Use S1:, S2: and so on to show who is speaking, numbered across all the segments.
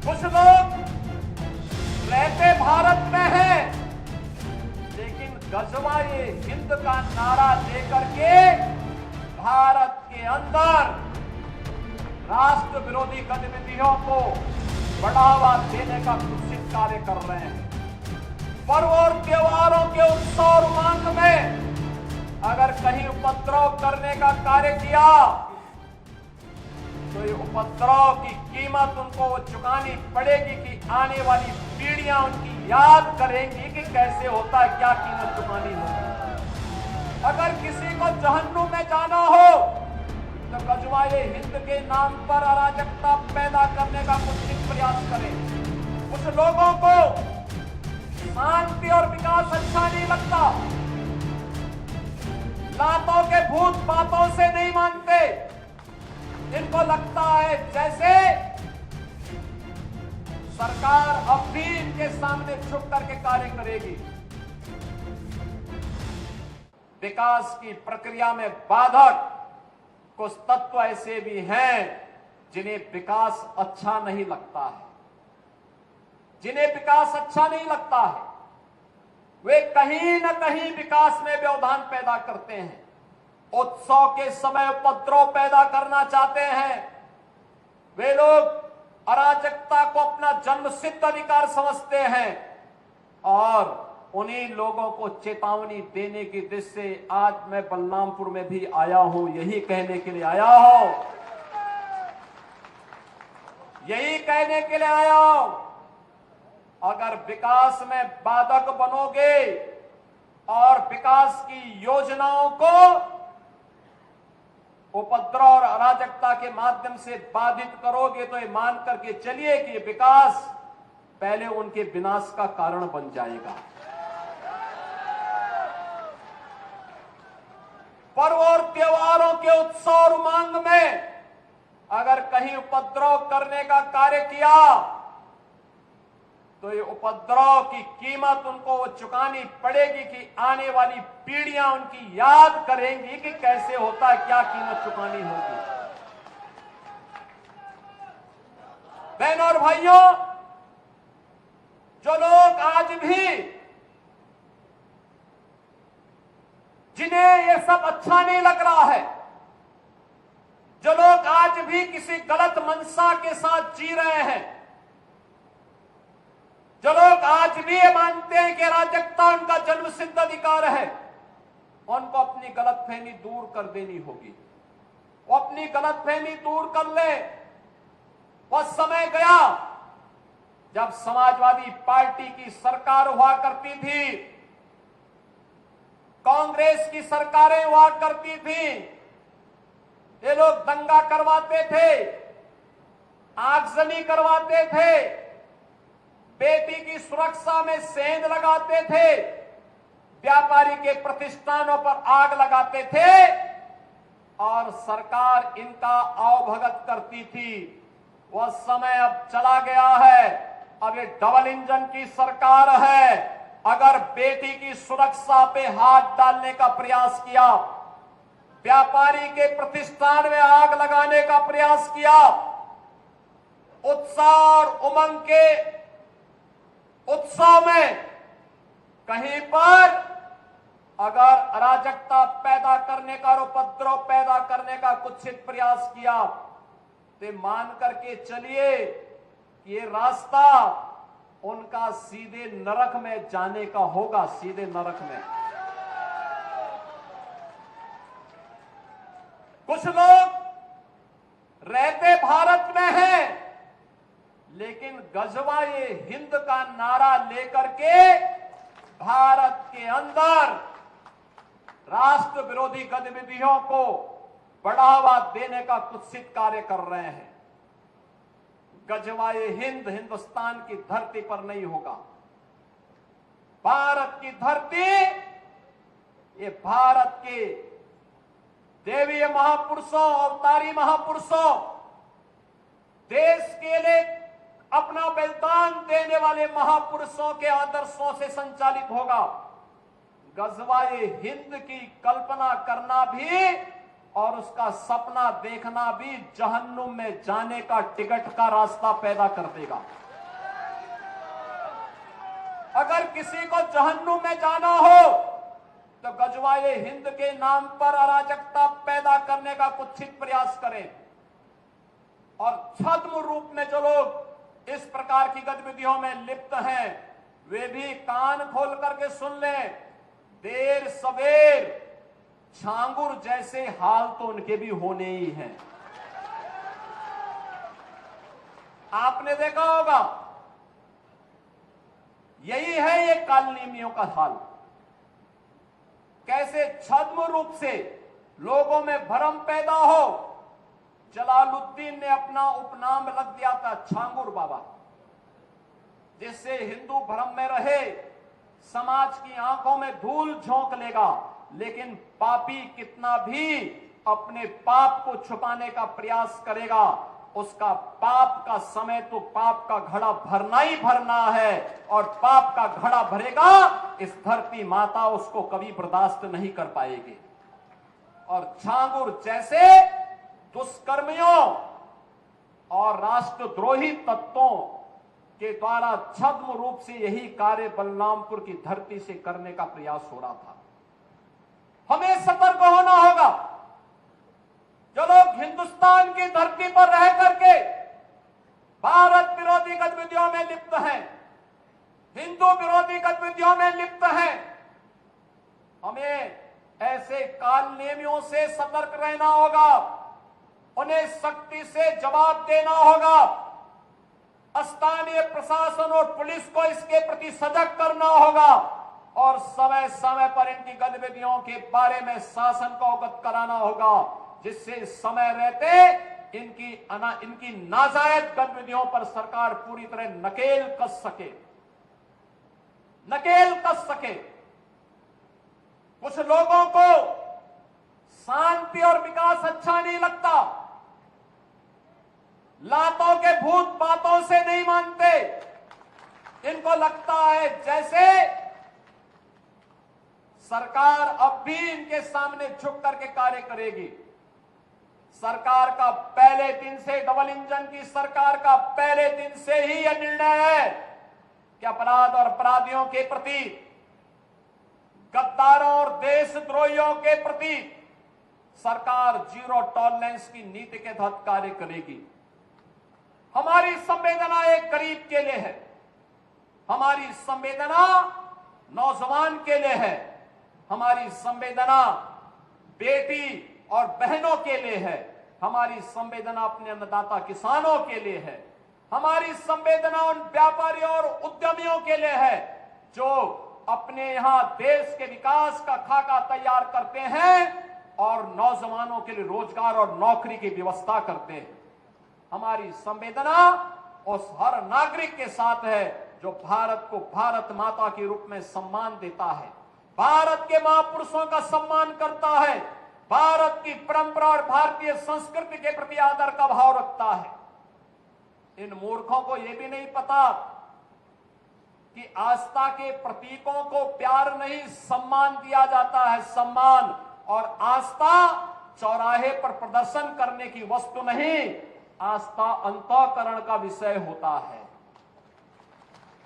S1: कुछ लोग रहते भारत में हैं, लेकिन गजवाए हिंद का नारा लेकर के भारत के अंदर राष्ट्र विरोधी गतिविधियों को बढ़ावा देने का कुत्सित कार्य कर रहे हैं। पर्व और त्योहारों के उत्सव और उमंग में अगर कहीं उपद्रव करने का कार्य किया तो ये उपद्रव की कीमत उनको चुकानी पड़ेगी कि आने वाली पीढ़ियां उनकी याद करेंगी कि कैसे होता है, क्या कीमत चुकानी होगी। अगर किसी को जहन्नुम में जाना हो तो गजवाए हिंद के नाम पर अराजकता पैदा करने का कुछ प्रयास करें। कुछ लोगों को शांति और विकास अच्छा नहीं लगता, लातों के भूत बातों से नहीं मानते। इनको लगता है जैसे सरकार अब भी इनके सामने झुक करके कार्य करेगी। विकास की प्रक्रिया में बाधक कुछ तत्व ऐसे भी हैं जिन्हें विकास अच्छा नहीं लगता है, जिन्हें विकास अच्छा नहीं लगता है। वे कहीं न कहीं विकास में व्यवधान पैदा करते हैं, उत्सव के समय उपद्रव पैदा करना चाहते हैं। वे लोग अराजकता को अपना जन्मसिद्ध अधिकार समझते हैं और उन्हीं लोगों को चेतावनी देने की दृष्टि से आज मैं बलरामपुर में भी आया हूं। यही कहने के लिए आया हूं, यही कहने के लिए आया हूं। अगर विकास में बाधक बनोगे और विकास की योजनाओं को उपद्रव और अराजकता के माध्यम से बाधित करोगे तो ये मान करके चलिए कि ये विकास पहले उनके विनाश का कारण बन जाएगा। पर्व और त्योहारों के उत्सव और उमंग में अगर कहीं उपद्रव करने का कार्य किया तो ये उपद्रव की कीमत उनको चुकानी पड़ेगी कि आने वाली पीढ़ियां उनकी याद करेंगी कि कैसे होता है, क्या कीमत चुकानी होगी। बहनों और भाइयों, जो लोग आज भी जिन्हें ये सब अच्छा नहीं लग रहा है, जो लोग आज भी किसी गलत मंशा के साथ जी रहे हैं, जो लोग आज भी ये मानते हैं कि अराजकता उनका जन्मसिद्ध अधिकार है, उनको अपनी गलतफहमी दूर कर देनी होगी। वो अपनी गलतफहमी दूर कर ले। वह समय गया जब समाजवादी पार्टी की सरकार हुआ करती थी, कांग्रेस की सरकारें हुआ करती थी। ये लोग दंगा करवाते थे, आगजनी करवाते थे, बेटी की सुरक्षा में सेंध लगाते थे, व्यापारी के प्रतिष्ठानों पर आग लगाते थे और सरकार इनका आवभगत करती थी। वह समय अब चला गया है। अब ये डबल इंजन की सरकार है। अगर बेटी की सुरक्षा पे हाथ डालने का प्रयास किया, व्यापारी के प्रतिष्ठान में आग लगाने का प्रयास किया, उत्साह और उमंग के उत्सव में कहीं पर अगर अराजकता पैदा करने का और उपद्रव पैदा करने का कुत्सित प्रयास किया तो मान करके चलिए कि ये रास्ता उनका सीधे नरक में जाने का होगा, सीधे नरक में। कुछ लोग रहते भारत में हैं, लेकिन गजवाए हिंद का नारा लेकर के भारत के अंदर राष्ट्र विरोधी गतिविधियों को बढ़ावा देने का कुत्सित कार्य कर रहे हैं। गजवाए हिंद हिंदुस्तान की धरती पर नहीं होगा। भारत की धरती, ये भारत के देवीय महापुरुषों, अवतारी महापुरुषों, देश के लिए अपना बलिदान देने वाले महापुरुषों के आदर्शों से संचालित होगा। गजवाए हिंद की कल्पना करना भी और उसका सपना देखना भी जहन्नुम में जाने का टिकट का रास्ता पैदा कर देगा। अगर किसी को जहन्नुम में जाना हो तो गजवाए हिंद के नाम पर अराजकता पैदा करने का कुत्सित प्रयास करें। और छद्म रूप में जो लोग इस प्रकार की गतिविधियों में लिप्त हैं वे भी कान खोल करके सुन लें, देर सवेर छांगुर जैसे हाल तो उनके भी होने ही हैं। आपने देखा होगा, यही है ये कालनेमियों का हाल। कैसे छद्म रूप से लोगों में भ्रम पैदा हो। जलालुद्दीन ने अपना उपनाम रख दिया था छांगुर बाबा, जिससे हिंदू भ्रम में रहे, समाज की आंखों में धूल झोंक लेगा, लेकिन पापी कितना भी अपने पाप को छुपाने का प्रयास करेगा, उसका पाप का समय तो पाप का घड़ा भरना ही भरना है, और पाप का घड़ा भरेगा इस धरती माता उसको कभी बर्दाश्त नहीं कर पाएगी। और छांगुर जैसे दुष्कर्मियों और राष्ट्रद्रोही तत्वों के द्वारा छद्म रूप से यही कार्य बलरामपुर की धरती से करने का प्रयास हो रहा था। हमें सतर्क होना होगा। जो लोग हिंदुस्तान की धरती पर रह करके भारत विरोधी गतिविधियों में लिप्त हैं, हिंदू विरोधी गतिविधियों में लिप्त हैं, हमें ऐसे कालनेमियों से सतर्क रहना होगा। उन्हें सख्ती से जवाब देना होगा। स्थानीय प्रशासन और पुलिस को इसके प्रति सजग करना होगा और समय समय पर इनकी गतिविधियों के बारे में शासन को अवगत कराना होगा, जिससे समय रहते इनकी नाजायज गतिविधियों पर सरकार पूरी तरह नकेल कस सके। कुछ लोगों को शांति और विकास अच्छा नहीं लगता, लातों के भूत बातों से नहीं मानते। इनको लगता है जैसे सरकार अब भी इनके सामने झुक करके कार्य करेगी। सरकार का पहले दिन से, डबल इंजन की सरकार का पहले दिन से ही यह निर्णय है कि अपराध और अपराधियों के प्रति, गद्दारों और देशद्रोहियों के प्रति सरकार जीरो टॉलरेंस की नीति के तहत कार्य करेगी। हमारी संवेदना एक गरीब के लिए है, हमारी संवेदना नौजवान के लिए है, हमारी संवेदना बेटी और बहनों के लिए है, हमारी संवेदना अपने अन्नदाता किसानों के लिए है, हमारी संवेदना उन व्यापारियों और उद्यमियों के लिए है जो अपने यहां देश के विकास का खाका तैयार करते हैं और नौजवानों के लिए रोजगार और नौकरी की व्यवस्था करते हैं। हमारी संवेदना उस हर नागरिक के साथ है जो भारत को भारत माता के रूप में सम्मान देता है, भारत के महापुरुषों का सम्मान करता है, भारत की परंपरा और भारतीय संस्कृति के प्रति आदर का भाव रखता है। इन मूर्खों को यह भी नहीं पता कि आस्था के प्रतीकों को प्यार नहीं सम्मान दिया जाता है। सम्मान और आस्था चौराहे पर प्रदर्शन करने की वस्तु नहीं, आस्था अंतःकरण का विषय होता है,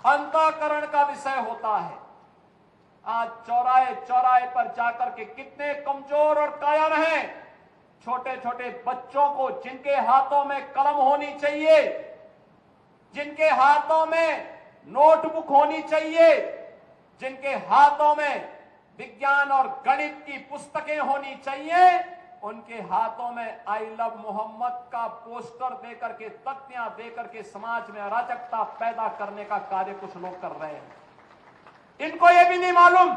S1: अंतःकरण का विषय होता है। आज चौराहे चौराहे पर जाकर के कितने कमजोर और कायर हैं, छोटे छोटे बच्चों को जिनके हाथों में कलम होनी चाहिए, जिनके हाथों में नोटबुक होनी चाहिए, जिनके हाथों में विज्ञान और गणित की पुस्तकें होनी चाहिए, उनके हाथों में आई लव मोहम्मद का पोस्टर देकर के, तख्तियां देकर के समाज में अराजकता पैदा करने का कार्य कुछ लोग कर रहे हैं। इनको यह भी नहीं मालूम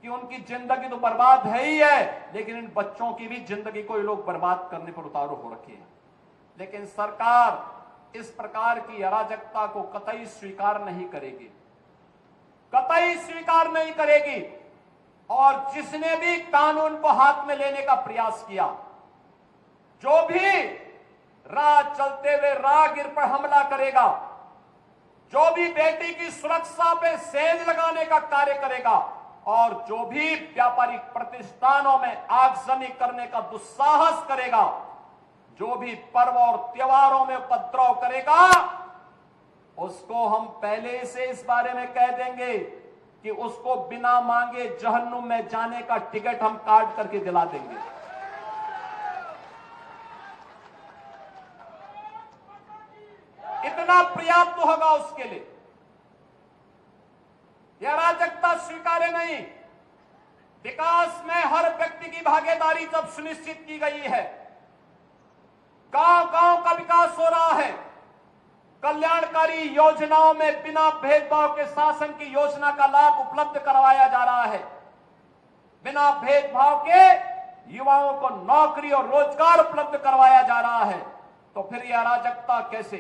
S1: कि उनकी जिंदगी तो बर्बाद है ही है, लेकिन इन बच्चों की भी जिंदगी को ये लोग बर्बाद करने पर उतारू हो रखे हैं। लेकिन सरकार इस प्रकार की अराजकता को कतई स्वीकार नहीं करेगी, कतई स्वीकार नहीं करेगी। और जिसने भी कानून को हाथ में लेने का प्रयास किया, जो भी राह चलते हुए राहगीर पर हमला करेगा, जो भी बेटी की सुरक्षा पे सेंध लगाने का कार्य करेगा, और जो भी व्यापारिक प्रतिष्ठानों में आगजनी करने का दुस्साहस करेगा, जो भी पर्व और त्योहारों में उपद्रव करेगा, उसको हम पहले से इस बारे में कह देंगे कि उसको बिना मांगे जहन्नुम में जाने का टिकट हम काट करके दिला देंगे। इतना पर्याप्त होगा उसके लिए। यह अराजकता स्वीकार्य नहीं। विकास में हर व्यक्ति की भागीदारी जब सुनिश्चित की गई है, गांव गांव का विकास हो रहा है, कल्याणकारी योजनाओं में बिना भेदभाव के शासन की योजना का लाभ उपलब्ध करवाया जा रहा है, बिना भेदभाव के युवाओं को नौकरी और रोजगार उपलब्ध करवाया जा रहा है, तो फिर यह अराजकता कैसे?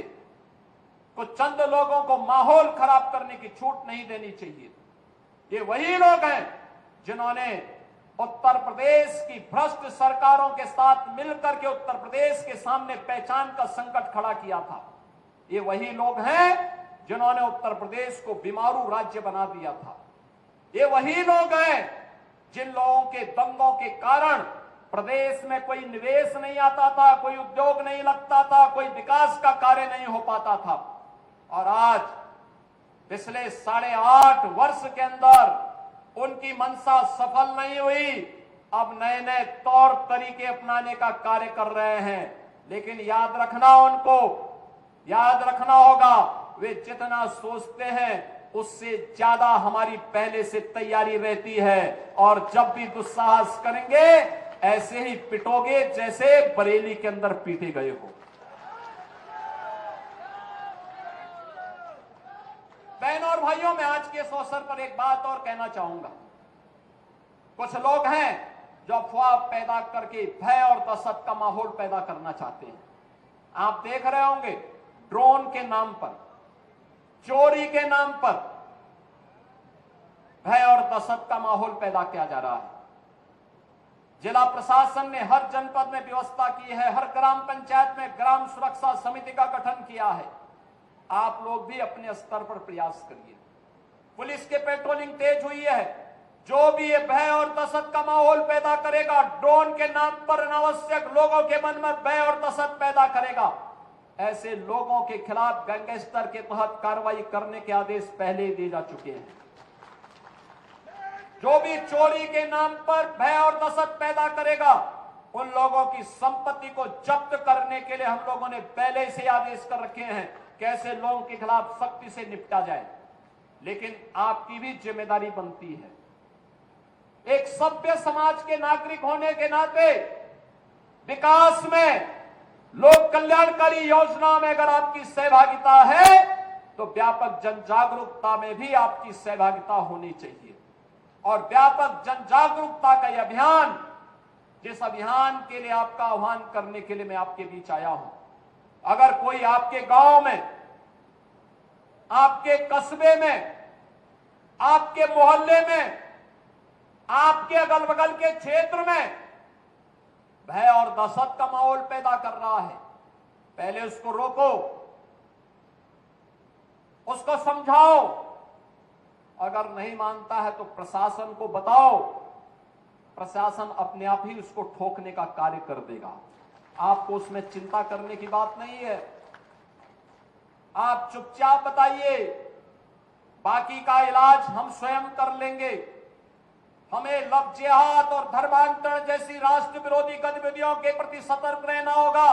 S1: कुछ चंद लोगों को माहौल खराब करने की छूट नहीं देनी चाहिए। ये वही लोग हैं जिन्होंने उत्तर प्रदेश की भ्रष्ट सरकारों के साथ मिलकर के उत्तर प्रदेश के सामने पहचान का संकट खड़ा किया था। ये वही लोग हैं जिन्होंने उत्तर प्रदेश को बीमारू राज्य बना दिया था। ये वही लोग हैं जिन लोगों के दंगों के कारण प्रदेश में कोई निवेश नहीं आता था, कोई उद्योग नहीं लगता था, कोई विकास का कार्य नहीं हो पाता था। और आज पिछले 8.5 वर्ष के अंदर उनकी मंशा सफल नहीं हुई। अब नए नए तौर तरीके अपनाने का कार्य कर रहे हैं, लेकिन याद रखना होगा, वे जितना सोचते हैं उससे ज्यादा हमारी पहले से तैयारी रहती है। और जब भी दुस्साहस करेंगे ऐसे ही पिटोगे जैसे बरेली के अंदर पीटे गए हो। बहनों और भाइयों, मैं आज के इस अवसर पर एक बात और कहना चाहूंगा। कुछ लोग हैं जो अफवाह पैदा करके भय और दहशत का माहौल पैदा करना चाहते हैं। आप देख रहे होंगे, ड्रोन के नाम पर, चोरी के नाम पर भय और दहशत का माहौल पैदा किया जा रहा है। जिला प्रशासन ने हर जनपद में व्यवस्था की है, हर ग्राम पंचायत में ग्राम सुरक्षा समिति का गठन किया है। आप लोग भी अपने स्तर पर प्रयास करिए। पुलिस के पेट्रोलिंग तेज हुई है। जो भी ये भय और दहशत का माहौल पैदा करेगा, ड्रोन के नाम पर अनावश्यक लोगों के मन में भय और दहशत पैदा करेगा, ऐसे लोगों के खिलाफ गैंगस्टर के तहत कार्रवाई करने के आदेश पहले ही दिए जा चुके हैं। जो भी चोरी के नाम पर भय और दहशत पैदा करेगा, उन लोगों की संपत्ति को जब्त करने के लिए हम लोगों ने पहले से आदेश कर रखे हैं कि ऐसे लोगों के खिलाफ सख्ती से निपटा जाए। लेकिन आपकी भी जिम्मेदारी बनती है, एक सभ्य समाज के नागरिक होने के नाते विकास में, लोक कल्याणकारी योजनाओं में अगर आपकी सहभागिता है तो व्यापक जन जागरूकता में भी आपकी सहभागिता होनी चाहिए। और व्यापक जन जागरूकता का यह अभियान, जिस अभियान के लिए आपका आह्वान करने के लिए मैं आपके बीच आया हूं, अगर कोई आपके गांव में, आपके कस्बे में, आपके मोहल्ले में, आपके अगल बगल के क्षेत्र में भय और दहशत का माहौल पैदा कर रहा है, पहले उसको रोको, उसको समझाओ। अगर नहीं मानता है तो प्रशासन को बताओ, प्रशासन अपने आप ही उसको ठोकने का कार्य कर देगा। आपको उसमें चिंता करने की बात नहीं है। आप चुपचाप बताइए, बाकी का इलाज हम स्वयं कर लेंगे। हमें लव जिहाद और धर्मांतरण जैसी राष्ट्र विरोधी गतिविधियों के प्रति सतर्क रहना होगा।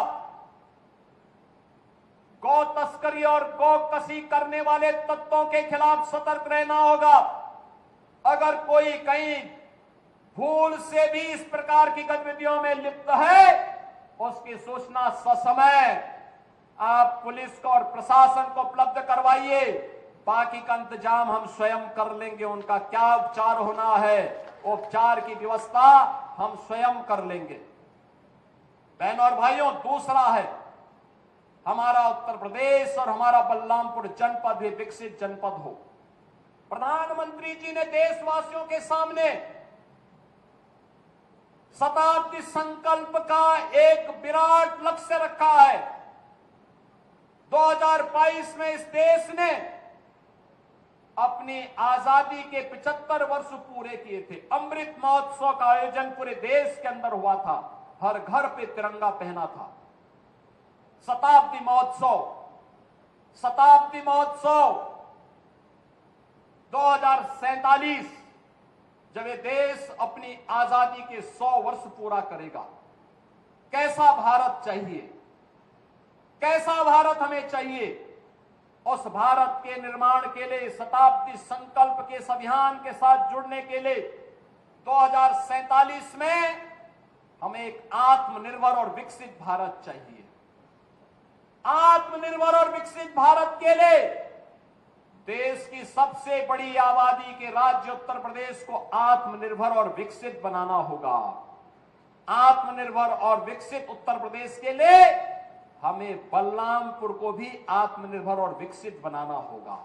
S1: गौ तस्करी और गौ कसी करने वाले तत्वों के खिलाफ सतर्क रहना होगा। अगर कोई कहीं भूल से भी इस प्रकार की गतिविधियों में लिप्त है, उसकी सूचना ससमय आप पुलिस को और प्रशासन को उपलब्ध करवाइए। बाकी का इंतजाम हम स्वयं कर लेंगे। उनका क्या उपचार होना है, उपचार की व्यवस्था हम स्वयं कर लेंगे। बहनों और भाइयों, दूसरा है, हमारा उत्तर प्रदेश और हमारा बलरामपुर जनपद भी विकसित जनपद हो। प्रधानमंत्री जी ने देशवासियों के सामने शताब्दी संकल्प का एक विराट लक्ष्य रखा है। 2022 में इस देश ने अपनी आजादी के 75 वर्ष पूरे किए थे। अमृत महोत्सव का आयोजन पूरे देश के अंदर हुआ था, हर घर पे तिरंगा पहना था। शताब्दी महोत्सव 2047 जब ये देश अपनी आजादी के 100 वर्ष पूरा करेगा, कैसा भारत चाहिए, कैसा भारत हमें चाहिए, उस भारत के निर्माण के लिए शताब्दी संकल्प के इस अभियान के साथ जुड़ने के लिए 2047 में हमें एक आत्मनिर्भर और विकसित भारत चाहिए। आत्मनिर्भर और विकसित भारत के लिए देश की सबसे बड़ी आबादी के राज्य उत्तर प्रदेश को आत्मनिर्भर और विकसित बनाना होगा। आत्मनिर्भर और विकसित उत्तर प्रदेश के लिए हमें बलरामपुर को भी आत्मनिर्भर और विकसित बनाना होगा।